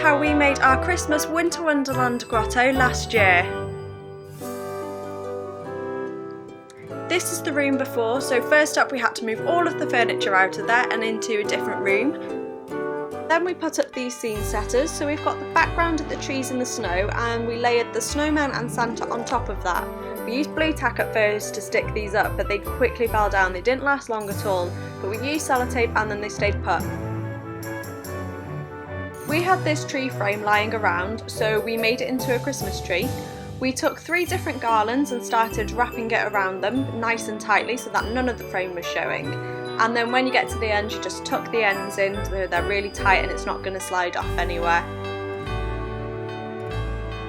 how we made our Christmas Winter Wonderland grotto last year. This is the room before, so first up we had to move all of the furniture out of there and into a different room. Then we put up these scene setters, so we've got the background of the trees in the snow and we layered the snowman and Santa on top of that. We used blue tack at first to stick these up, but they quickly fell down. They didn't last long at all, but we used sellotape and then they stayed put. We had this tree frame lying around, so we made it into a Christmas tree. We took 3 different garlands and started wrapping it around them nice and tightly so that none of the frame was showing. And then when you get to the end, you just tuck the ends in so they're really tight and it's not going to slide off anywhere.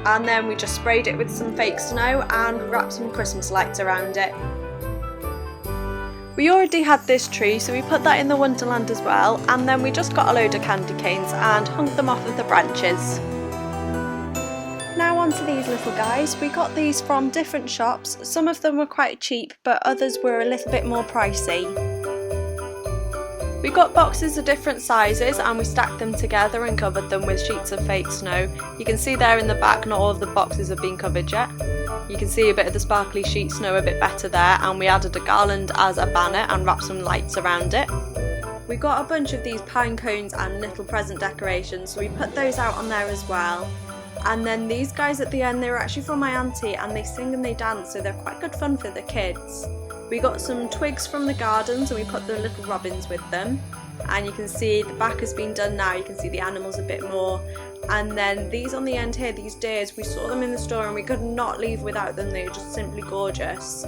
And then we just sprayed it with some fake snow and wrapped some Christmas lights around it. We already had this tree, so we put that in the Wonderland as well, and then we just got a load of candy canes and hung them off of the branches. Now onto these little guys. We got these from different shops. Some of them were quite cheap, but others were a little bit more pricey. We got boxes of different sizes and we stacked them together and covered them with sheets of fake snow. You can see there in the back not all of the boxes have been covered yet. You can see a bit of the sparkly sheet snow a bit better there, and we added a garland as a banner and wrapped some lights around it. We got a bunch of these pine cones and little present decorations, so we put those out on there as well. And then these guys at the end, they were actually from my auntie and they sing and they dance, so they're quite good fun for the kids. We got some twigs from the gardens and we put the little robins with them, and you can see the back has been done now. You can see the animals a bit more. And then these on the end here, these deers, we saw them in the store and we could not leave without them. They were just simply gorgeous.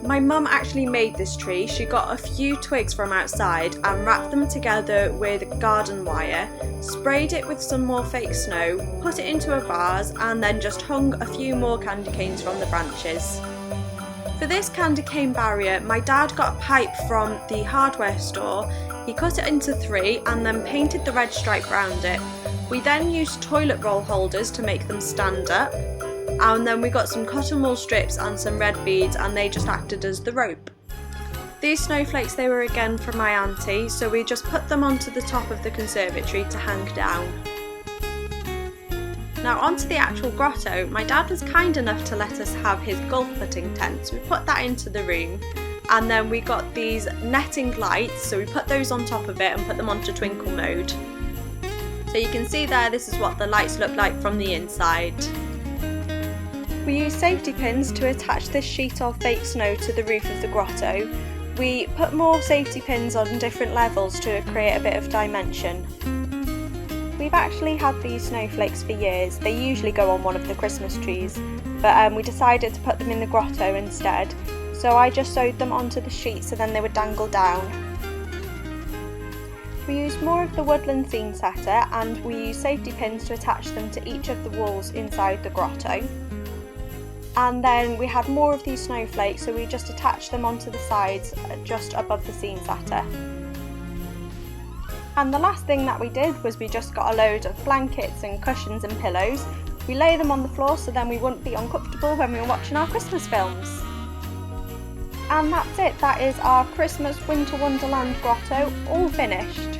My mum actually made this tree. She got a few twigs from outside and wrapped them together with garden wire, sprayed it with some more fake snow, put it into a vase, and then just hung a few more candy canes from the branches. For this candy cane barrier, my dad got a pipe from the hardware store. He cut it into 3 and then painted the red stripe round it. We then used toilet roll holders to make them stand up, and then we got some cotton wool strips and some red beads, and they just acted as the rope. These snowflakes, they were again from my auntie, so we just put them onto the top of the conservatory to hang down. Now onto the actual grotto. My dad was kind enough to let us have his golf putting tent, so we put that into the room, and then we got these netting lights, so we put those on top of it and put them onto twinkle mode. So you can see there, this is what the lights look like from the inside. We used safety pins to attach this sheet of fake snow to the roof of the grotto. We put more safety pins on different levels to create a bit of dimension. We've actually had these snowflakes for years. They usually go on one of the Christmas trees, but we decided to put them in the grotto instead. So I just sewed them onto the sheets and then they would dangle down. We used more of the woodland scene setter and we used safety pins to attach them to each of the walls inside the grotto. And then we had more of these snowflakes, so we just attached them onto the sides just above the scene setter. And the last thing that we did was we just got a load of blankets and cushions and pillows. We lay them on the floor so then we wouldn't be uncomfortable when we were watching our Christmas films. And that's it, that is our Christmas Winter Wonderland grotto all finished.